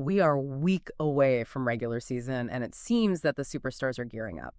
We are a week away from regular season, and it seems that the superstars are gearing up.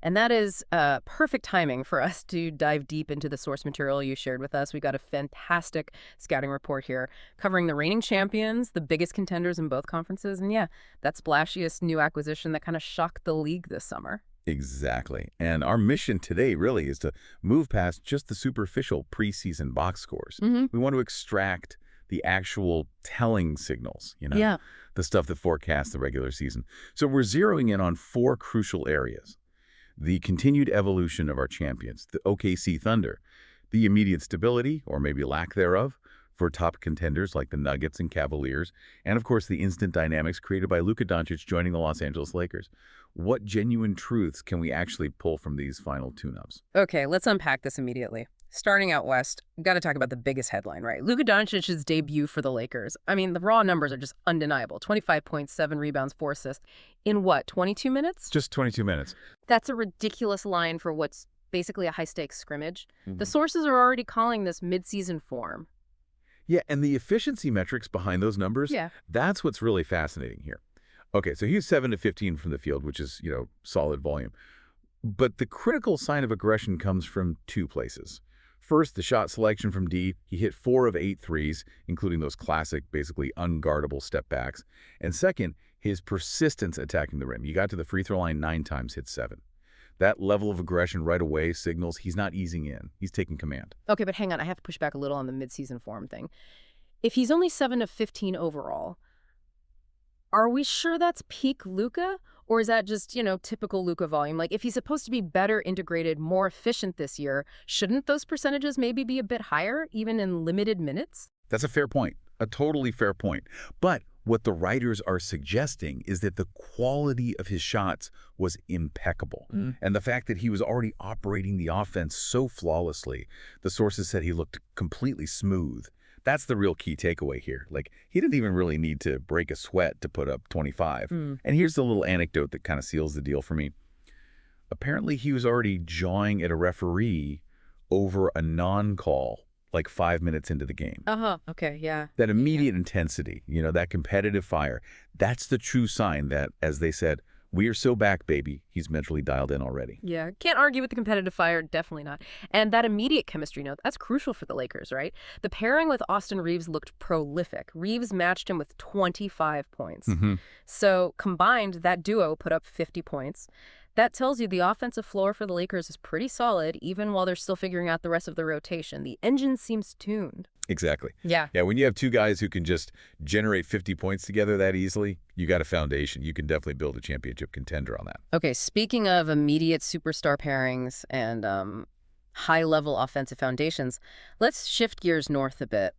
And that is perfect timing for us to dive deep into the source material you shared with us. We got a fantastic scouting report here covering the reigning champions, the biggest contenders in both conferences, and yeah, that splashiest new acquisition that kind of shocked the league this summer. Exactly. And our mission today really is to move past just the superficial preseason box scores. We want to extract the actual telling signals, Yeah. the stuff that forecasts the regular season. So we're zeroing in on 4 crucial areas: the continued evolution of our champions, the OKC Thunder, the immediate stability, or maybe lack thereof, for top contenders like the Nuggets and Cavaliers, and of course the instant dynamics created by Luka Dončić joining the Los Angeles Lakers. What genuine truths can we actually pull from these final tune-ups? Okay, let's unpack this immediately. Starting out west, got to talk about the biggest headline, right? Luka Dončić's debut for the Lakers. I mean, the raw numbers are just undeniable. 25 points, 7 rebounds, 4 assists. In what, 22 minutes? Just 22 minutes. That's a ridiculous line for what's basically a high-stakes scrimmage. The sources are already calling this mid-season form. Yeah, and the efficiency metrics behind those numbers, that's what's really fascinating here. Okay, so he's 7 to 15 from the field, which is, solid volume. But the critical sign of aggression comes from 2 places. First, the shot selection from D. He hit 4 of 8 threes, including those classic, basically unguardable step backs. And second, his persistence attacking the rim. He got to the free throw line 9 times, hit 7. That level of aggression right away signals he's not easing in. He's taking command. Okay, but hang on. I have to push back a little on the midseason form thing. If he's only 7 of 15 overall, are we sure that's peak Luka? Or is that just, typical Luka volume? Like, if he's supposed to be better integrated, more efficient this year, shouldn't those percentages maybe be a bit higher, even in limited minutes? That's a fair point. A totally fair point. But what the writers are suggesting is that the quality of his shots was impeccable. And the fact that he was already operating the offense so flawlessly, the sources said he looked completely smooth. That's the real key takeaway here. Like, he didn't even really need to break a sweat to put up 25. And here's the little anecdote that kind of seals the deal for me. Apparently, he was already jawing at a referee over a non-call like 5 minutes into the game. Okay, yeah. That immediate intensity, that competitive fire, that's the true sign that, as they said, we are so back, baby. He's mentally dialed in already. Yeah, can't argue with the competitive fire, definitely not. And that immediate chemistry note, that's crucial for the Lakers, right? The pairing with Austin Reeves looked prolific. Reeves matched him with 25 points. So combined, that duo put up 50 points. That tells you the offensive floor for the Lakers is pretty solid, even while they're still figuring out the rest of the rotation. The engine seems tuned. Exactly. Yeah, when you have 2 guys who can just generate 50 points together that easily, you got a foundation. You can definitely build a championship contender on that. Okay, speaking of immediate superstar pairings and high-level offensive foundations, let's shift gears north a bit.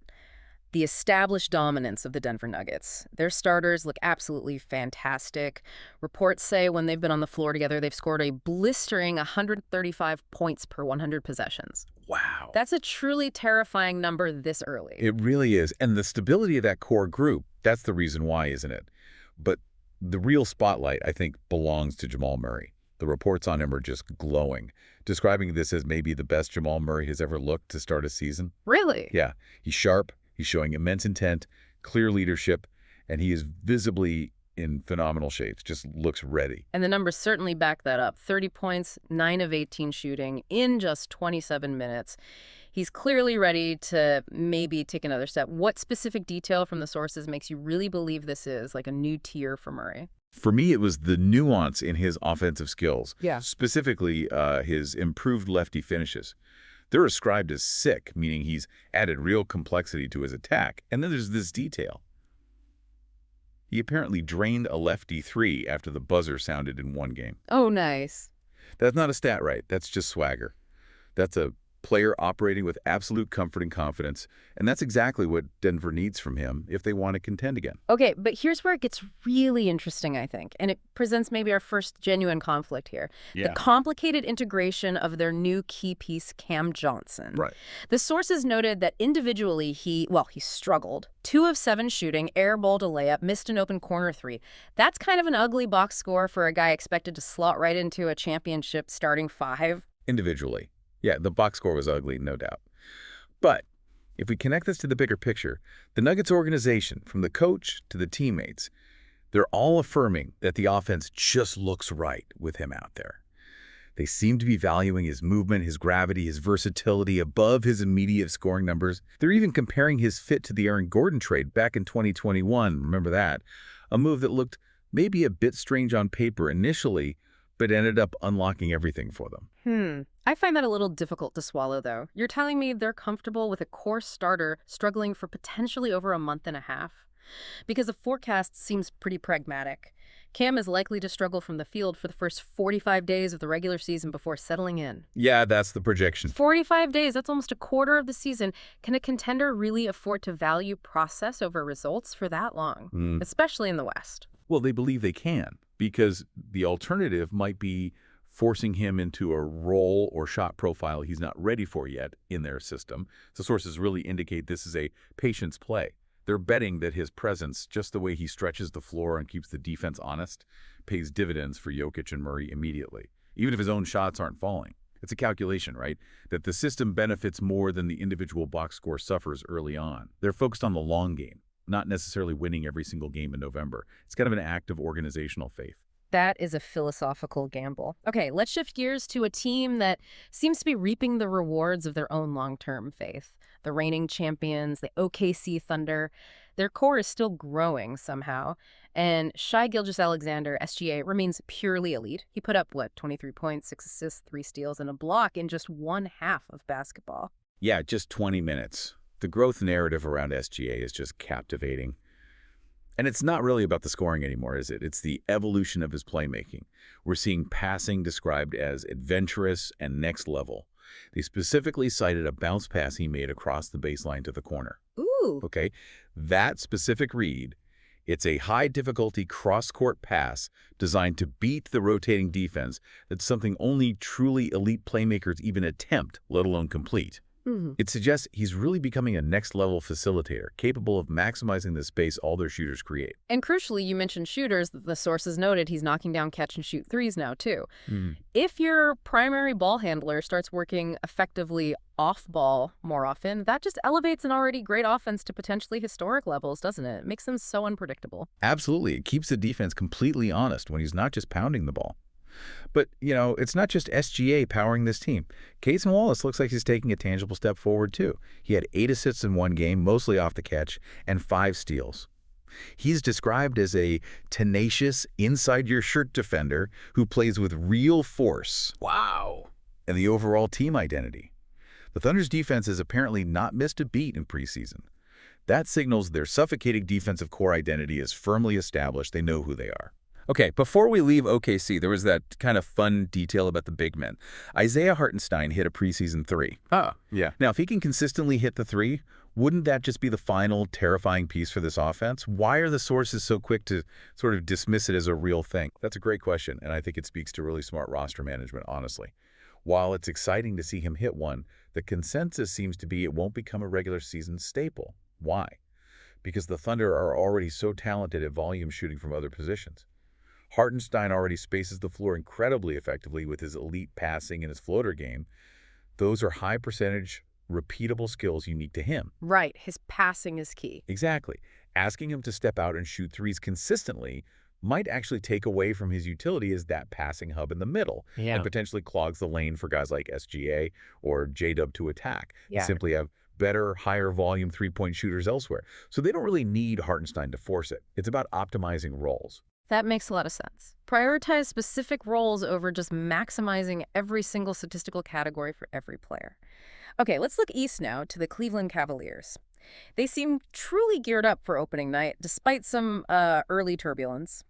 The established dominance of the Denver Nuggets. Their starters look absolutely fantastic. Reports say when they've been on the floor together, they've scored a blistering 135 points per 100 possessions. Wow. That's a truly terrifying number this early. It really is. And the stability of that core group, that's the reason why, isn't it? But the real spotlight, I think, belongs to Jamal Murray. The reports on him are just glowing, describing this as maybe the best Jamal Murray has ever looked to start a season. Really? Yeah. He's sharp. He's showing immense intent, clear leadership, and he is visibly in phenomenal shape. Just looks ready. And the numbers certainly back that up. 30 points, 9 of 18 shooting in just 27 minutes. He's clearly ready to maybe take another step. What specific detail from the sources makes you really believe this is like a new tier for Murray? For me, it was the nuance in his offensive skills. Yeah. Specifically, his improved lefty finishes. They're ascribed as sick, meaning he's added real complexity to his attack. And then there's this detail. He apparently drained a lefty 3 after the buzzer sounded in one game. Oh, nice. That's not a stat right. That's just swagger. That's a player operating with absolute comfort and confidence, and that's exactly what Denver needs from him if they want to contend again. Okay, but here's where it gets really interesting, I think, and it presents maybe our first genuine conflict here. Yeah. The complicated integration of their new key piece, Cam Johnson. Right. The sources noted that individually he struggled. 2 of 7 shooting, airballed a layup, missed an open corner 3. That's kind of an ugly box score for a guy expected to slot right into a championship starting 5. Individually. Yeah, the box score was ugly, no doubt. But If we connect this to the bigger picture, the Nuggets organization, from the coach to the teammates, they're all affirming that the offense just looks right with him out there. They seem to be valuing his movement, his gravity, his versatility above his immediate scoring numbers. They're even comparing his fit to the Aaron Gordon trade back in 2021. Remember that? A move that looked maybe a bit strange on paper initially, but ended up unlocking everything for them. I find that a little difficult to swallow, though. You're telling me they're comfortable with a core starter struggling for potentially over a month and a half? Because the forecast seems pretty pragmatic. Cam is likely to struggle from the field for the first 45 days of the regular season before settling in. Yeah, that's the projection. 45 days, that's almost a quarter of the season. Can a contender really afford to value process over results for that long, especially in the West? Well, they believe they can, because the alternative might be forcing him into a role or shot profile he's not ready for yet in their system. The sources really indicate this is a patience play. They're betting that his presence, just the way he stretches the floor and keeps the defense honest, pays dividends for Jokic and Murray immediately, even if his own shots aren't falling. It's a calculation, right? That the system benefits more than the individual box score suffers early on. They're focused on the long game, not necessarily winning every single game in November. It's kind of an act of organizational faith. That is a philosophical gamble. Okay, let's shift gears to a team that seems to be reaping the rewards of their own long-term faith. The reigning champions, the OKC Thunder, their core is still growing somehow. And Shai Gilgeous-Alexander, SGA, remains purely elite. He put up, 23 points, 6 assists, 3 steals, and a block in just one half of basketball. Yeah, just 20 minutes. The growth narrative around SGA is just captivating. And it's not really about the scoring anymore, is it? It's the evolution of his playmaking. We're seeing passing described as adventurous and next level. They specifically cited a bounce pass he made across the baseline to the corner. Ooh. Okay, that specific read, it's a high-difficulty cross-court pass designed to beat the rotating defense. That's something only truly elite playmakers even attempt, let alone complete. It suggests he's really becoming a next-level facilitator, capable of maximizing the space all their shooters create. And crucially, you mentioned shooters. The sources noted he's knocking down catch-and-shoot threes now, too. If your primary ball handler starts working effectively off-ball more often, that just elevates an already great offense to potentially historic levels, doesn't it? It makes them so unpredictable. Absolutely. It keeps the defense completely honest when he's not just pounding the ball. But, it's not just SGA powering this team. Cason Wallace looks like he's taking a tangible step forward, too. He had 8 assists in one game, mostly off the catch, and 5 steals. He's described as a tenacious, inside-your-shirt defender who plays with real force. Wow! And the overall team identity. The Thunder's defense has apparently not missed a beat in preseason. That signals their suffocating defensive core identity is firmly established. They know who they are. Okay, before we leave OKC, there was that kind of fun detail about the big men. Isaiah Hartenstein hit a preseason 3. Oh, yeah. Now, if he can consistently hit the 3, wouldn't that just be the final terrifying piece for this offense? Why are the sources so quick to sort of dismiss it as a real thing? That's a great question, and I think it speaks to really smart roster management, honestly. While it's exciting to see him hit one, the consensus seems to be it won't become a regular season staple. Why? Because the Thunder are already so talented at volume shooting from other positions. Hartenstein already spaces the floor incredibly effectively with his elite passing and his floater game. Those are high-percentage, repeatable skills unique to him. Right. His passing is key. Exactly. Asking him to step out and shoot threes consistently might actually take away from his utility as that passing hub in the middle and potentially clogs the lane for guys like SGA or J-Dub to attack. They simply have better, higher volume three-point shooters elsewhere. So they don't really need Hartenstein to force it. It's about optimizing roles. That makes a lot of sense. Prioritize specific roles over just maximizing every single statistical category for every player. Okay, let's look east now to the Cleveland Cavaliers. They seem truly geared up for opening night, despite some early turbulence.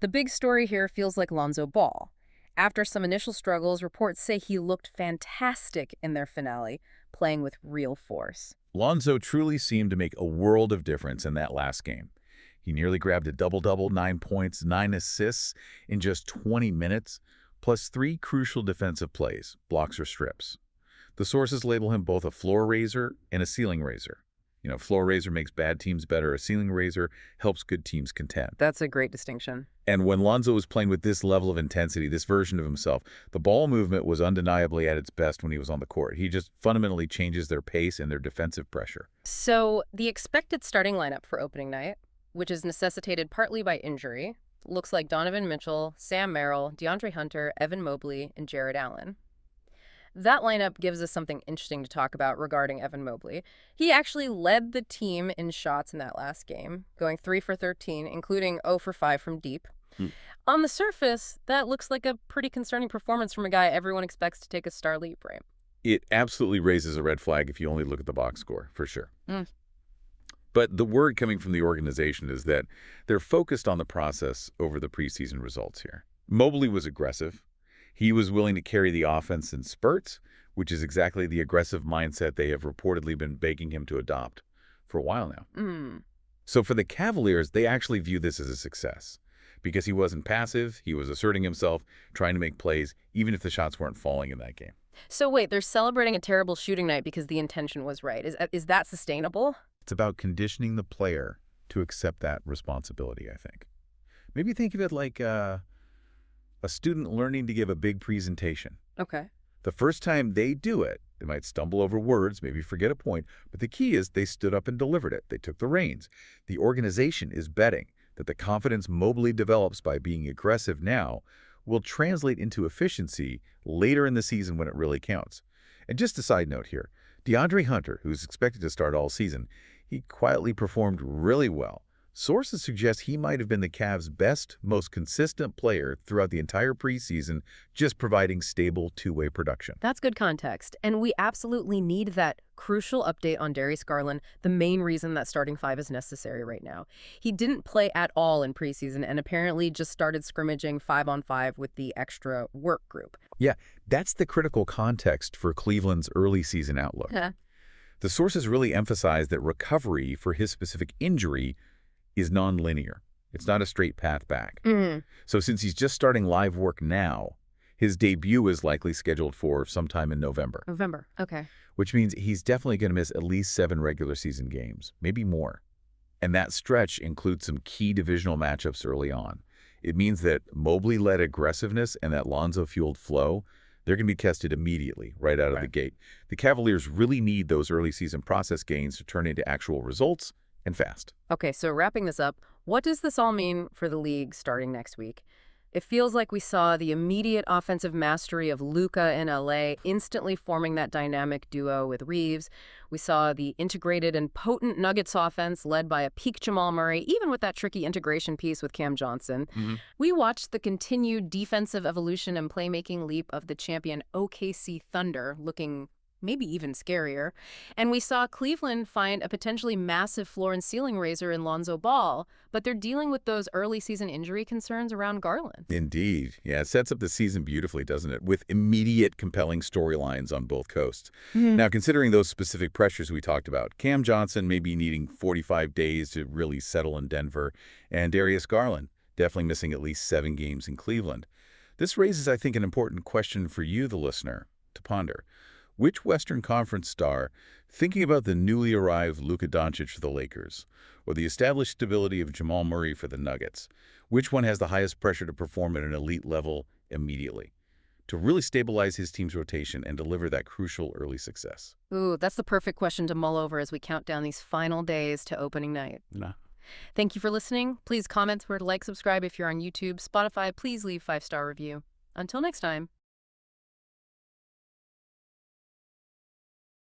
The big story here feels like Lonzo Ball. After some initial struggles, reports say he looked fantastic in their finale, playing with real force. Lonzo truly seemed to make a world of difference in that last game. He nearly grabbed a double-double, 9 points, 9 assists in just 20 minutes, plus 3 crucial defensive plays, blocks or strips. The sources label him both a floor raiser and a ceiling raiser. Floor raiser makes bad teams better. A ceiling raiser helps good teams contend. That's a great distinction. And when Lonzo was playing with this level of intensity, this version of himself, the ball movement was undeniably at its best when he was on the court. He just fundamentally changes their pace and their defensive pressure. So the expected starting lineup for opening night, which is necessitated partly by injury, looks like Donovan Mitchell, Sam Merrill, DeAndre Hunter, Evan Mobley, and Jared Allen. That lineup gives us something interesting to talk about regarding Evan Mobley. He actually led the team in shots in that last game, going 3 for 13, including 0 for 5 from deep. On the surface, that looks like a pretty concerning performance from a guy everyone expects to take a star leap, right? It absolutely raises a red flag if you only look at the box score, for sure. But the word coming from the organization is that they're focused on the process over the preseason results here. Mobley was aggressive. He was willing to carry the offense in spurts, which is exactly the aggressive mindset they have reportedly been begging him to adopt for a while now. So for the Cavaliers, they actually view this as a success because he wasn't passive. He was asserting himself, trying to make plays, even if the shots weren't falling in that game. So wait, they're celebrating a terrible shooting night because the intention was right. Is that sustainable? It's about conditioning the player to accept that responsibility, I think. Maybe think of it like a student learning to give a big presentation. Okay. The first time they do it, they might stumble over words, maybe forget a point, but the key is they stood up and delivered it. They took the reins. The organization is betting that the confidence Mobley develops by being aggressive now will translate into efficiency later in the season when it really counts. And just a side note here, DeAndre Hunter, who's expected to start all season, he quietly performed really well. Sources suggest he might have been the Cavs' best, most consistent player throughout the entire preseason, just providing stable two-way production. That's good context. And we absolutely need that crucial update on Darius Garland, the main reason that starting five is necessary right now. He didn't play at all in preseason and apparently just started scrimmaging 5-on-5 with the extra work group. Yeah, that's the critical context for Cleveland's early season outlook. The sources really emphasize that recovery for his specific injury is non-linear. It's not a straight path back. So since he's just starting live work now, his debut is likely scheduled for sometime in November. Okay. Which means he's definitely going to miss at least 7 regular season games, maybe more. And that stretch includes some key divisional matchups early on. It means that Mobley-led aggressiveness and that Lonzo-fueled flow, they're going to be tested immediately, right out of the gate. The Cavaliers really need those early season process gains to turn into actual results, and fast. Okay, so wrapping this up, what does this all mean for the league starting next week? It feels like we saw the immediate offensive mastery of Luka in LA, instantly forming that dynamic duo with Reeves. We saw the integrated and potent Nuggets offense led by a peak Jamal Murray, even with that tricky integration piece with Cam Johnson. We watched the continued defensive evolution and playmaking leap of the champion OKC Thunder, looking maybe even scarier. And we saw Cleveland find a potentially massive floor and ceiling raiser in Lonzo Ball, but they're dealing with those early season injury concerns around Garland. Indeed. Yeah, it sets up the season beautifully, doesn't it? With immediate compelling storylines on both coasts. Now, considering those specific pressures we talked about, Cam Johnson may be needing 45 days to really settle in Denver, and Darius Garland definitely missing at least 7 games in Cleveland. This raises, I think, an important question for you, the listener, to ponder. Which Western Conference star, thinking about the newly arrived Luka Dončić for the Lakers, or the established stability of Jamal Murray for the Nuggets, which one has the highest pressure to perform at an elite level immediately, to really stabilize his team's rotation and deliver that crucial early success? Ooh, that's the perfect question to mull over as we count down these final days to opening night. Thank you for listening. Please comment where to like, subscribe if you're on YouTube. Spotify, please leave 5-star review. Until next time.